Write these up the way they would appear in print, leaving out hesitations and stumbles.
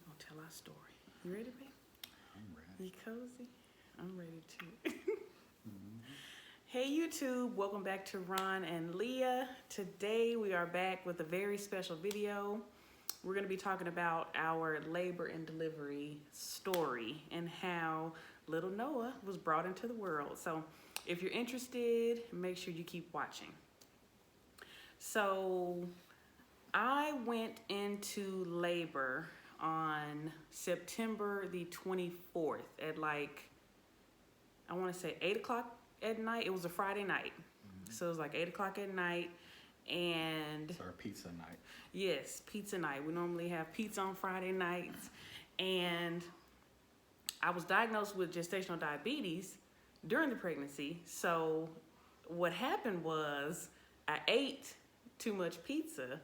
gonna tell our story. You ready, babe? I'm ready. You cozy? I'm ready too. Hey YouTube, welcome back to Ron and Leah. Today we are back with a very special video. We're going to be talking about our labor and delivery story and how little Noah was brought into the world. So if you're interested, make sure you keep watching. So I went into labor on September the 24th at I want to say 8 o'clock at night. It was a Friday night. So it was like 8 o'clock at night. And it's our pizza night. Yes, pizza night. We normally have pizza on Friday nights. And I was diagnosed with gestational diabetes during the pregnancy. So what happened was I ate too much pizza.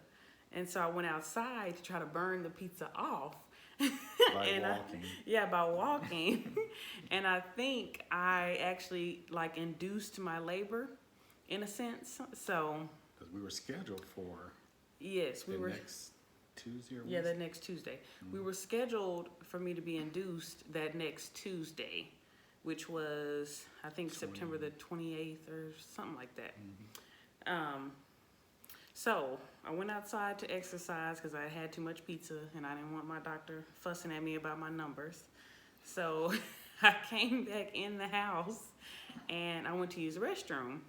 And so I went outside to try to burn the pizza off. By walking. By walking. And I think I actually induced my labor in a sense. So because we were scheduled for yes, we were next Tuesday or Wednesday? The next Tuesday. We were scheduled for me to be induced that next Tuesday, which was I think September the 28th or something like that. So I went outside to exercise because I had too much pizza and I didn't want my doctor fussing at me about my numbers. So I came back in the house and I went to use the restroom.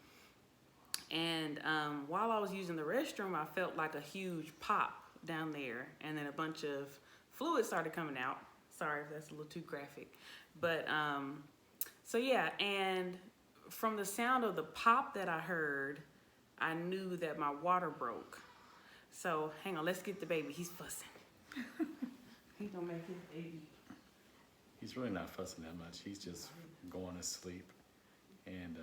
And while I was using the restroom, I felt like a huge pop down there. And then a bunch of fluid started coming out. Sorry if that's a little too graphic. But so yeah, and from the sound of the pop that I heard, I knew that my water broke. So hang on, let's get the baby. He's fussing. He's gonna make his baby. He's really not fussing that much. He's just going to sleep. And,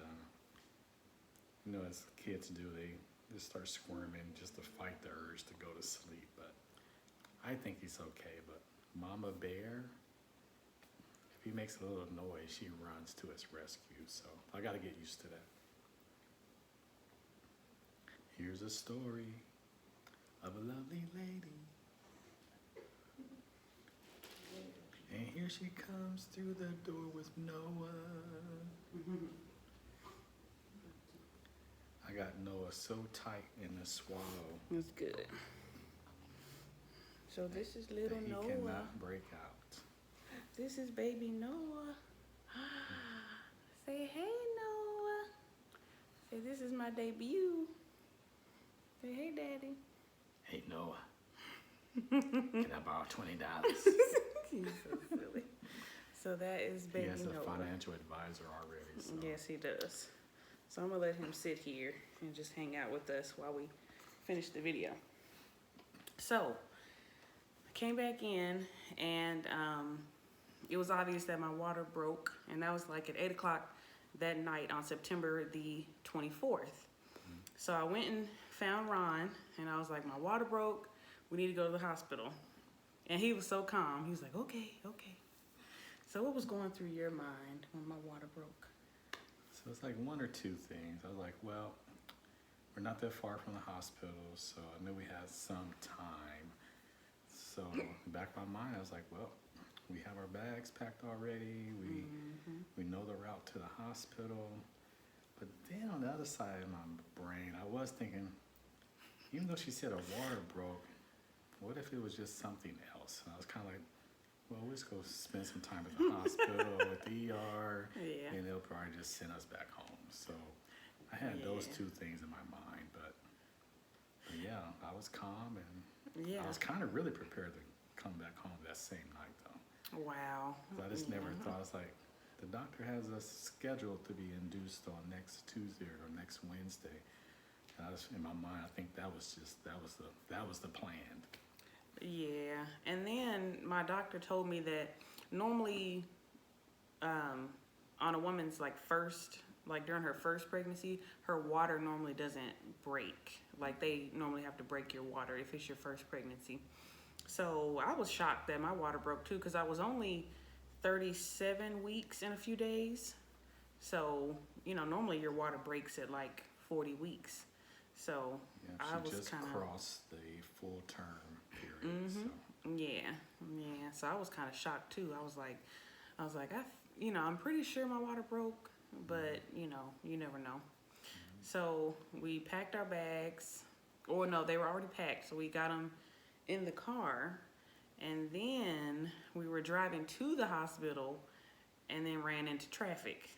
as kids do, they just start squirming just to fight the urge to go to sleep. But I think he's okay. But Mama Bear, if he makes a little noise, she runs to his rescue. So I got to get used to that. Here's a story of a lovely lady. And here she comes through the door with Noah. I got Noah so tight in the swallow. That's good. So this is little he Noah. He cannot break out. This is baby Noah. Say hey Noah. Say this is my debut. Say hey daddy. Hey Noah. Can I borrow $20? He's so silly. So that is baby Noah. He has a financial advisor already. So. Yes, he does. So I'm gonna let him sit here and just hang out with us while we finish the video. So I came back in and it was obvious that my water broke, and that was like at 8 o'clock that night on September the 24th. So I went and found Ron and I was like, my water broke, we need to go to the hospital. And he was so calm. He was like, okay. So what was going through your mind when my water broke? So it's like one or two things. I was like, well, we're not that far from the hospital, so I knew we had some time. So back in my mind, I was like, well, we have our bags packed already. We know the route to the hospital. But then on the other side of my brain, I was thinking, even though she said her water broke, what if it was just something else? And I was kind of like, well, we'll just go spend some time at the hospital, at the ER, and they'll probably just send us back home. So I had those two things in my mind. But yeah, I was calm, and I was kind of really prepared to come back home that same night, though. Wow. I just never thought, I was like, the doctor has us scheduled to be induced on next Tuesday or next Wednesday. And I just, in my mind, I think that was the plan. Yeah, and then my doctor told me that normally on a woman's during her first pregnancy, her water normally doesn't break. Like they normally have to break your water if it's your first pregnancy. So I was shocked that my water broke too, because I was only 37 weeks in a few days. So, normally your water breaks at like 40 weeks. So I was just crossed the full term period. So. Yeah. so I was kind of shocked too. I was like, I'm pretty sure my water broke, but you never know. So we packed our bags, or no, they were already packed. So we got them in the car, and then we were driving to the hospital, and then ran into traffic.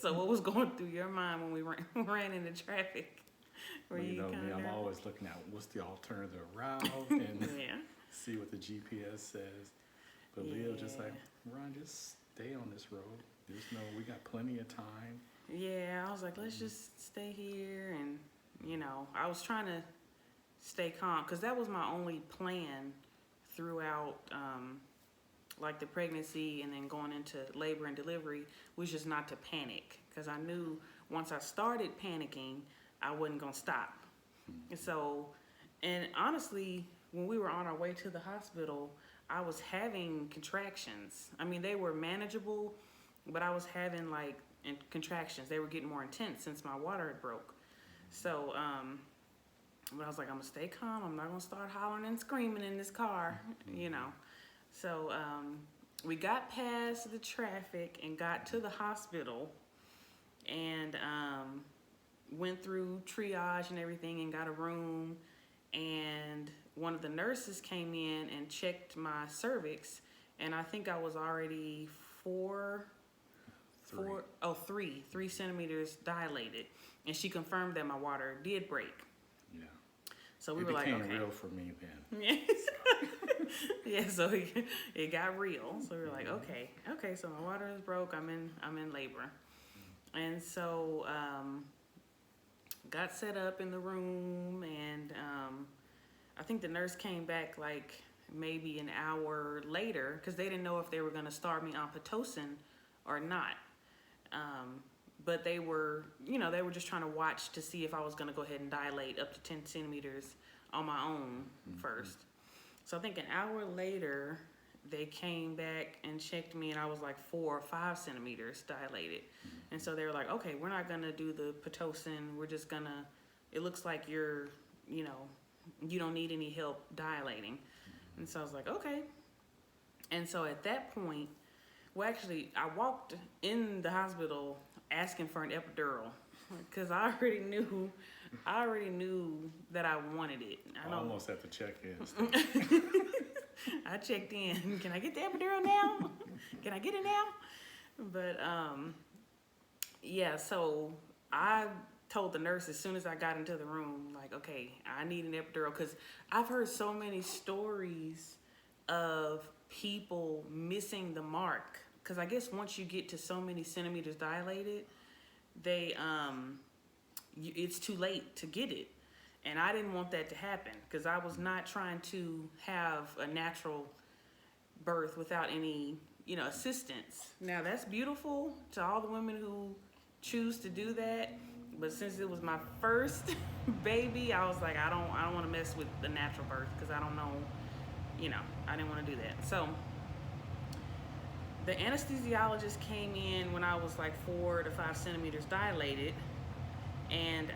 So what was going through your mind when we ran into traffic? Well, you know me, I'm always looking at what's the alternative route and Yeah. see what the GPS says. But Leo just like, Ron, just stay on this road. We got plenty of time. Yeah, I was like, let's just stay here, and I was trying to stay calm because that was my only plan throughout, like the pregnancy and then going into labor and delivery, was just not to panic because I knew once I started panicking, I wasn't gonna stop. So, and honestly, when we were on our way to the hospital, I was having contractions. I mean, they were manageable, but I was having like contractions. They were getting more intense since my water had broke. So, but I was like, I'm gonna stay calm. I'm not gonna start hollering and screaming in this car, So, we got past the traffic and got to the hospital, and went through triage and everything and got a room, and one of the nurses came in and checked my cervix, and I think I was already 3 centimeters dilated, and she confirmed that my water did break. Yeah. So we were like, okay. It became became real for me then. Yes. Yeah, so it got real. So we were like, okay, so my water is broke. I'm in labor, and so got set up in the room, and I think the nurse came back like maybe an hour later because they didn't know if they were going to start me on Pitocin or not. But they were just trying to watch to see if I was going to go ahead and dilate up to 10 centimeters on my own first. So I think an hour later, they came back and checked me, and I was like 4 or 5 centimeters dilated. And so they were like, okay, we're not going to do the Pitocin. We're just going to, it looks like you don't need any help dilating. And so I was like, okay. And so at that point, well, actually, I walked in the hospital asking for an epidural because I already knew that I wanted it. I almost at the check-in. I checked in. Can I get the epidural now? Can I get it now? But yeah. So I told the nurse as soon as I got into the room, like, okay, I need an epidural because I've heard so many stories of people missing the mark. Because I guess once you get to so many centimeters dilated, it's too late to get it. And I didn't want that to happen because I was not trying to have a natural birth without any, assistance. Now that's beautiful to all the women who choose to do that. But since it was my first baby, I was like, I don't want to mess with the natural birth because I don't know, I didn't want to do that. So the anesthesiologist came in when I was like 4 to 5 centimeters dilated, and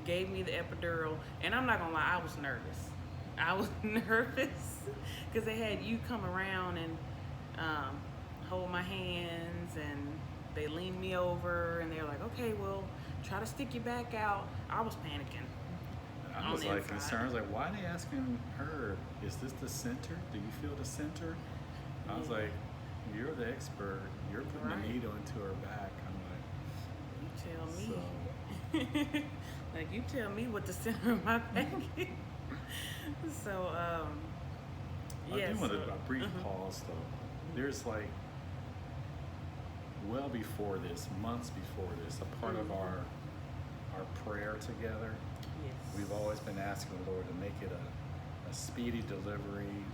gave me the epidural. And I'm not gonna lie, I was nervous. I was nervous because they had you come around and hold my hands, and they leaned me over, and they were like, okay, well, try to stick your back out. I was panicking. I was like concerned. I was like, why are they asking her? Is this the center? Do you feel the center? I was like, you're the expert. You're putting a needle into her back. I'm like, you tell me. Like, you tell me what the center of my back is. So, I do want a brief pause though. There's like, well before this, months before this, a part of our prayer together. Yes. We've always been asking the Lord to make it a speedy delivery,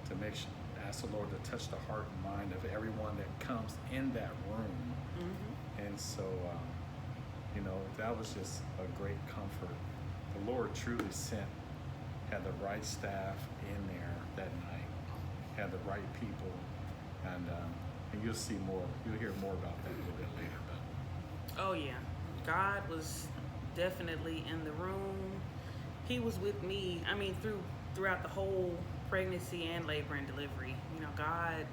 to ask the Lord to touch the heart and mind of everyone that comes in that room. And so, that was just a great comfort. The Lord truly had the right staff in there that night, had the right people, and you'll see more. You'll hear more about that a little bit later. But oh yeah, God was definitely in the room. He was with me. I mean, throughout the whole pregnancy and labor and delivery. You know, God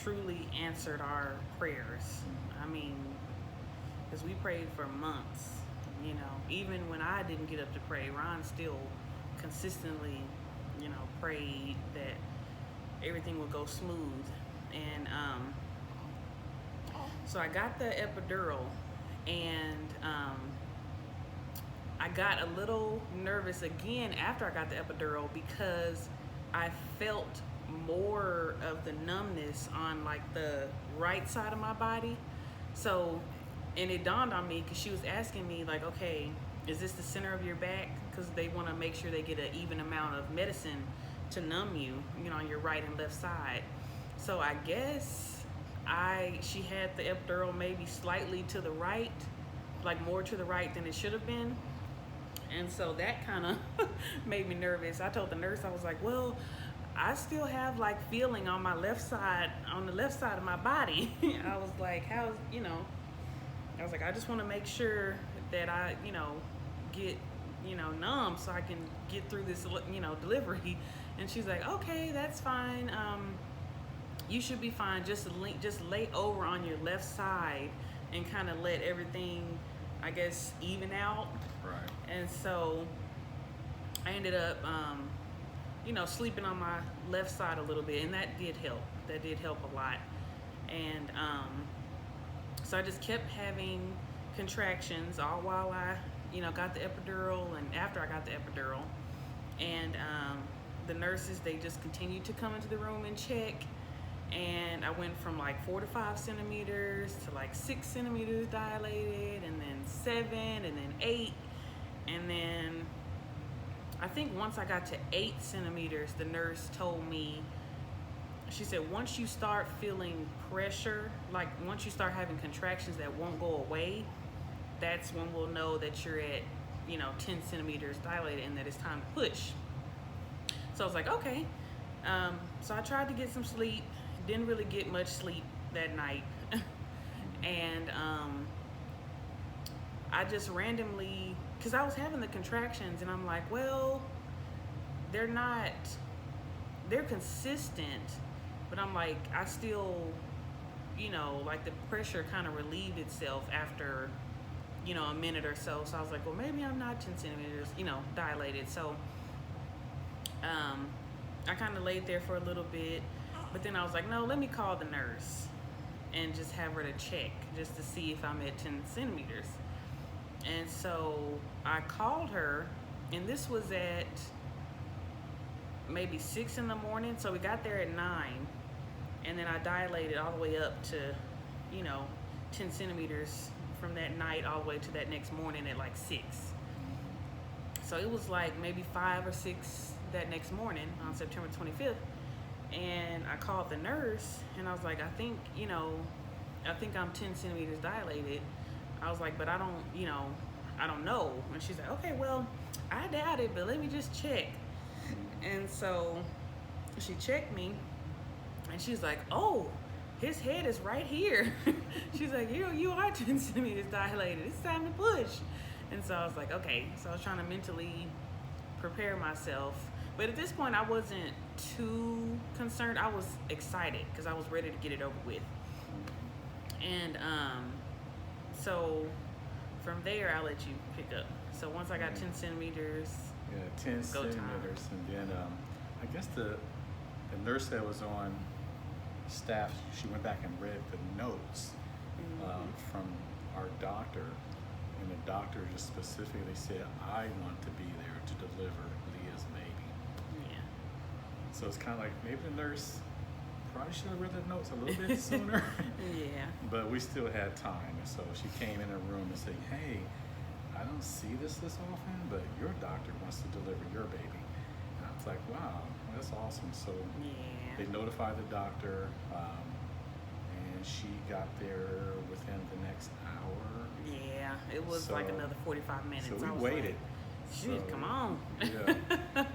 truly answered our prayers. I mean, because we prayed for months. You know, even when I didn't get up to pray, Ron still consistently, you know, prayed that everything would go smooth. And so I got the epidural, and I got a little nervous again after I got the epidural because I felt more of the numbness on like the right side of my body. So, and it dawned on me because she was asking me like, okay, is this the center of your back? Because they want to make sure they get an even amount of medicine to numb you, you know, on your right and left side. So I guess she had the epidural maybe slightly to the right, like more to the right than it should have been. And so that kind of made me nervous. I told the nurse, I was like, well, I still have like feeling on my left side, on the left side of my body. I was like, how's, you know, I was like, I just want to make sure that I, you know, get, you know, numb so I can get through this, you know, delivery. And she's like, okay, that's fine. You should be fine. Just lay over on your left side and kind of let everything, I guess, even out. Right. And so I ended up, you know, sleeping on my left side a little bit, and that did help. That did help a lot. And so I just kept having contractions all while I, you know, got the epidural and after I got the epidural. And the nurses, they just continued to come into the room and check. And I went from like 4 to 5 centimeters to like 6 centimeters dilated, and then 7, and then 8. And then I think once I got to 8 centimeters, the nurse told me, she said, once you start feeling pressure, like once you start having contractions that won't go away, that's when we'll know that you're at, you know, 10 centimeters dilated and that it's time to push. So I was like, okay. So I tried to get some sleep. Didn't really get much sleep that night. And I just randomly, because I was having the contractions, and I'm like, well, they're consistent, but I'm like, I still, you know, like the pressure kind of relieved itself after, you know, a minute or so. So I was like, well, maybe I'm not 10 centimeters, you know, dilated. So I kind of laid there for a little bit, but then I was like, no, let me call the nurse and just have her to check just to see if I'm at 10 centimeters. And so I called her, and this was at maybe 6 in the morning. So we got there at 9, and then I dilated all the way up to, you know, 10 centimeters from that night all the way to that next morning at like 6. So it was like maybe 5 or 6 that next morning on September 25th. And I called the nurse, and I was like, I think I'm 10 centimeters dilated. I was like, but I don't know. And she's like, okay, well, I doubt it, but let me just check. And so she checked me, and she's like, oh, his head is right here. She's like, you are 10 centimeters dilated. It's time to push. And so I was like, okay. So I was trying to mentally prepare myself. But at this point, I wasn't too concerned. I was excited because I was ready to get it over with. And so from there, I'll let you pick up. So once I got 10 centimeters, yeah, 10 centimeters, time. And then I guess the nurse that was on staff, she went back and read the notes from our doctor, and the doctor just specifically said, I want to be there to deliver Leah's baby. Yeah. So it's kind of like maybe the nurse probably should have read the notes a little bit sooner. Yeah. But we still had time, and so she came in her room and said, hey, I don't see this often, but your doctor wants to deliver your baby. And I was like, wow, that's awesome. So Yeah. they notified the doctor, and she got there within the next hour. Yeah, it was like another 45 minutes. So we I was waited. Like, shoot, come on. Yeah.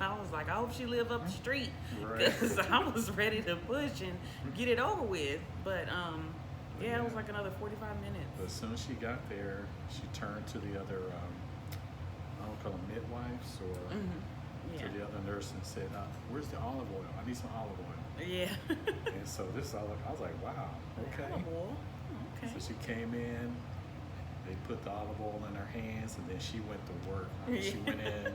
I was like, I hope she live up the street, Right. because I was ready to push and get it over with. But yeah, it was like another 45 minutes. But as soon as she got there, she turned to the other, I don't call them midwives, or Yeah. to the other nurse person said, "Where's the olive oil? I need some olive oil." Yeah. And so I was like, "Wow, okay." Olive oil. Okay. So she came in. They put the olive oil in her hands, and then she went to work. I mean, she went in.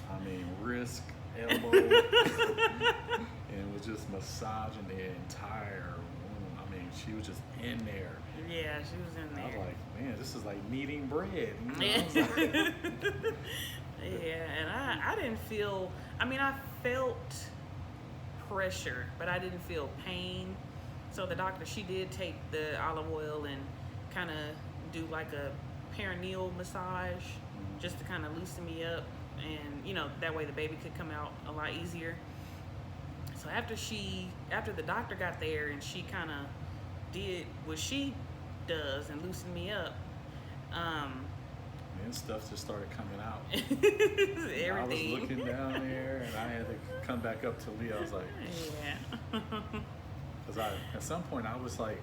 I mean, wrist, elbow, and was just massaging the entire room. I mean, she was just in there. Yeah, she was in there. I was like, man, this is like kneading bread. You know? Yeah. I was like, Yeah, and I didn't feel, I mean, I felt pressure, but I didn't feel pain. So the doctor, she did take the olive oil and kind of do like a perineal massage just to kind of loosen me up. And, you know, that way the baby could come out a lot easier. So after the doctor got there and she kind of did what she does and loosened me up, and stuff just started coming out. everything. I was looking down there, and I had to come back up to Leah. I was like, yeah. because at some point I was like,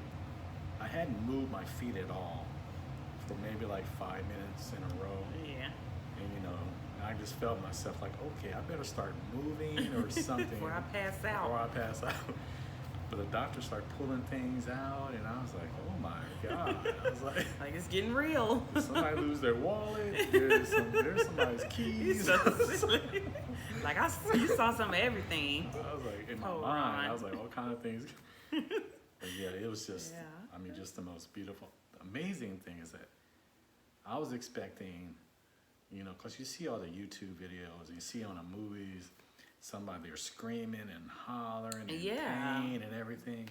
I hadn't moved my feet at all for maybe like 5 minutes in a row. Yeah. And you know, I just felt myself like, okay, I better start moving or something Before I pass out. Before I pass out. But the doctor started pulling things out, and I was like, oh my God. I was like, Like, it's getting real. did somebody lose their wallet? There's somebody's keys. So silly. Like, you saw some of everything. I was like, in my Oh, mind, Ron. I was like, all kind of things. But yeah, it was just, Yeah. I mean, just the most beautiful, amazing thing is that I was expecting, you know, because you see all the YouTube videos, and you see on the movies, somebody they're screaming and hollering and Yeah. pain and everything.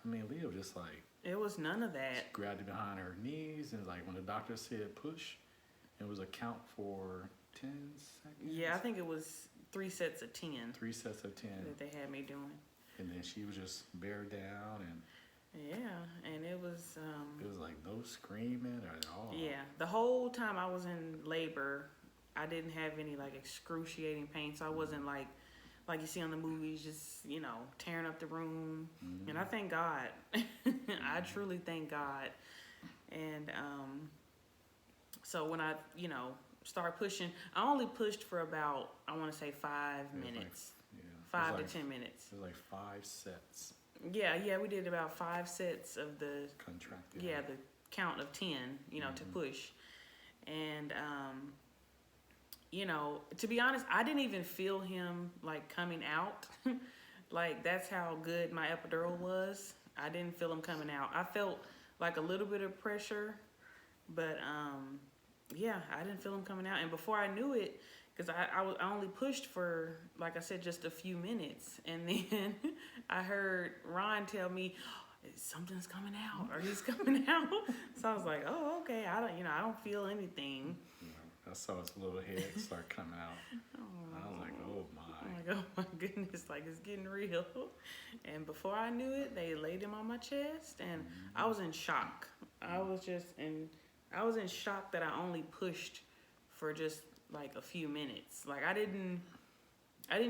I mean, Leah was just like, It was none of that. grabbed it behind her knees, and like when the doctor said push, it was a count for 10 seconds. Yeah, I think it was 3 sets of 10 3 sets of 10. that they had me doing. And then she was just bear down, and Yeah, and it was, like no screaming at all. yeah, the whole time I was in labor, I didn't have any like excruciating pain, so I wasn't like you see on the movies, just, you know, tearing up the room. Mhm. And I thank God. I truly thank God. And so when I, you know, start pushing, I only pushed for about, I want to say 5 It was minutes. Like, yeah, 5 like, to 10 minutes. It was like 5 sets Yeah, we did about 5 sets of the, contracted. yeah, the count of 10, you know, to push. And, you know, to be honest, I didn't even feel him like coming out. Like, that's how good my epidural was. I didn't feel him coming out. I felt like a little bit of pressure, but yeah, I didn't feel him coming out. And before I knew it, because I only pushed for, like I said, just a few minutes, and then I heard Ron tell me, something's coming out, or he's coming out. So I was like, oh, okay. I don't feel anything. I saw his little head start coming out. I was like, oh my. I'm like, oh my goodness, like it's getting real. And before I knew it, they laid him on my chest, and I was in shock. I was in shock that I only pushed for just like a few minutes. Like I didn't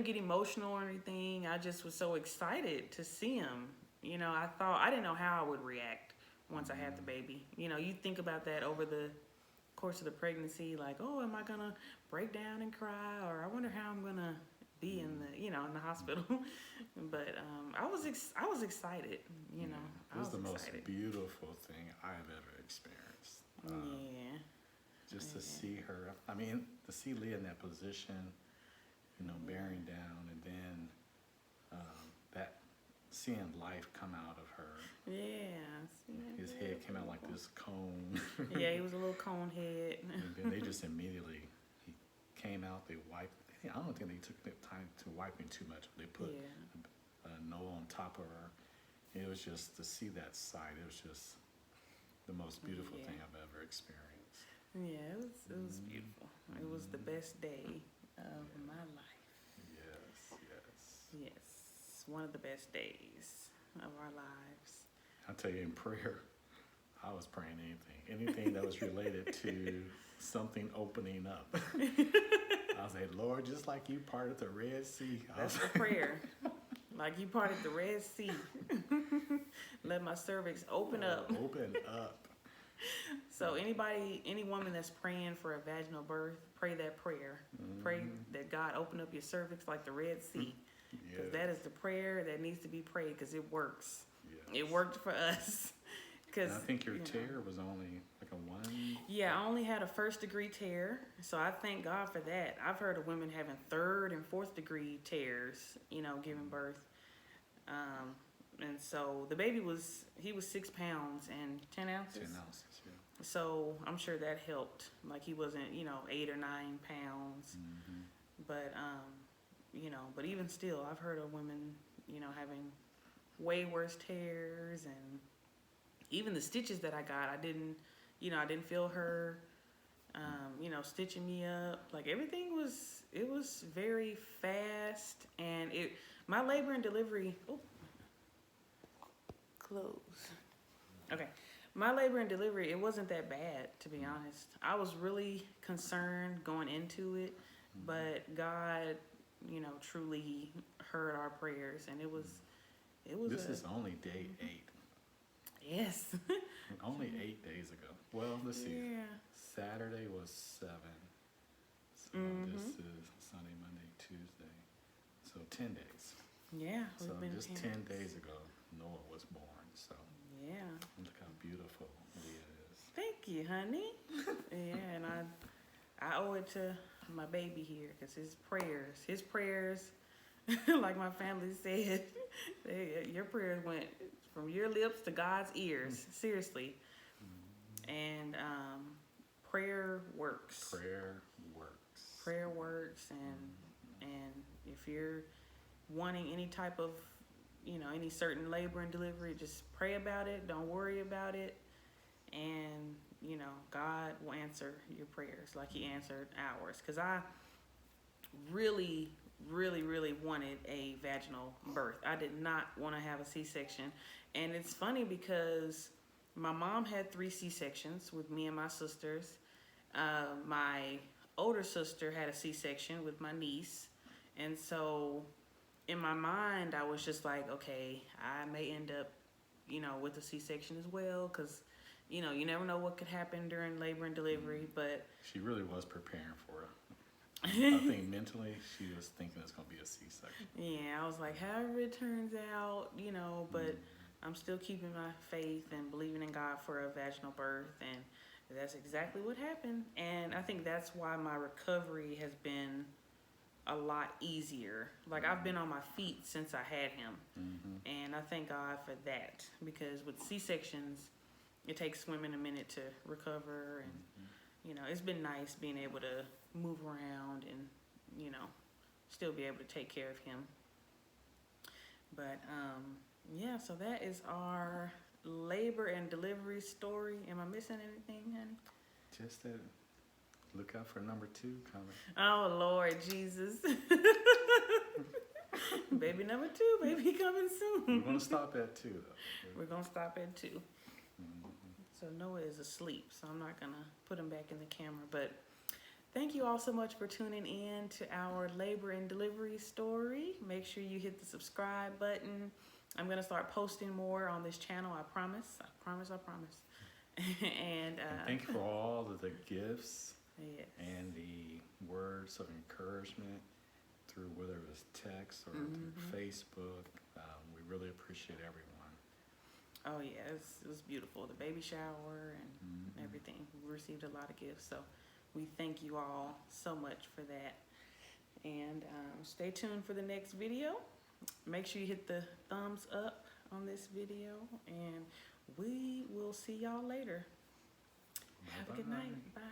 get emotional or anything. I just was so excited to see him. You know, I didn't know how I would react once I had the baby. You know, you think about that over the course of the pregnancy, like, oh, am I gonna break down and cry, or I wonder how I'm gonna be in the hospital. But I was excited. You know, It was the excited. most beautiful thing I've ever experienced. Yeah. Just to see her, I mean, to see Leah in that position, you know, bearing down, and then that seeing life come out of her. Yeah. His head came out like this cone. Yeah, he was a little cone head. And then they just immediately, he came out, they wiped. I don't think they took the time to wipe him too much. They put a Noah on top of her. It was just, to see that sight, it was just the most beautiful thing I've ever experienced. Yeah, it was beautiful. It was the best day of my life. Yes, one of the best days of our lives. I'll tell you, in prayer, I was praying anything that was related to something opening up. I was like, Lord, just like you parted the Red Sea. That's the prayer. Like you parted the Red Sea. Let my cervix open up. Open up. So any woman that's praying for a vaginal birth, pray that prayer. Pray that God open up your cervix like the Red Sea. Because that is the prayer that needs to be prayed because it works. Yes. It worked for us. And I think your tear was only like a 1. Yeah, I only had a 1st-degree tear, so I thank God for that. I've heard of women having 3rd and 4th-degree tears, giving birth. And so the baby was 6 pounds and 10 ounces. 10 ounces, yeah. So I'm sure that helped. Like he wasn't, 8 or 9 pounds. But, but even still, I've heard of women, having way worse tears, and even the stitches that I got, I didn't feel her, stitching me up. Like everything was very fast, and my labor and delivery, okay. My labor and delivery, it wasn't that bad, to be honest. I was really concerned going into it, but God, truly heard our prayers, and it was. This is only day 8. Yes. Only 8 days ago. Well, let's see. Yeah. Saturday was 7. So this is Sunday, Monday, Tuesday. So 10 days. Yeah. So just 10 days ago, Noah was born. So yeah. look how beautiful Leah is. Thank you, honey. Yeah, and I owe it to my baby here because his prayers, like my family said, your prayers went from your lips to God's ears. Seriously. And prayer works. Prayer works, and if you're wanting any type of, any certain labor and delivery, just pray about it. Don't worry about it. And, God will answer your prayers like he answered ours. Because I really, really, really wanted a vaginal birth. I did not want to have a C-section. And it's funny because my mom had 3 C-sections with me and my sisters. My older sister had a C-section with my niece. And so in my mind, I was just like, okay, I may end up, with a C-section as well. Because, you never know what could happen during labor and delivery. But she really was preparing for it. I think mentally she was thinking it's going to be a C-section. Yeah, I was like, however it turns out, but I'm still keeping my faith and believing in God for a vaginal birth, and that's exactly what happened. And I think that's why my recovery has been a lot easier. Like I've been on my feet since I had him, and I thank God for that, because with C-sections, it takes women a minute to recover, and it's been nice being able to move around and still be able to take care of him. But yeah, so that is our labor and delivery story. Am I missing anything, honey? Just that, look out for number 2 coming. Oh Lord Jesus. Baby number 2, baby coming soon. We're gonna stop at 2 though. We're gonna stop at 2. So Noah is asleep, so I'm not gonna put him back in the camera. But thank you all so much for tuning in to our labor and delivery story. Make sure you hit the subscribe button. I'm gonna start posting more on this channel. I promise. And thank you for all of the gifts yes. and the words of encouragement through whether it was text or through Facebook. We really appreciate everyone. Oh yeah, it was beautiful. The baby shower and everything. We received a lot of gifts, so we thank you all so much for that. And stay tuned for the next video. Make sure you hit the thumbs up on this video, and we will see y'all later. Have a good night. Bye.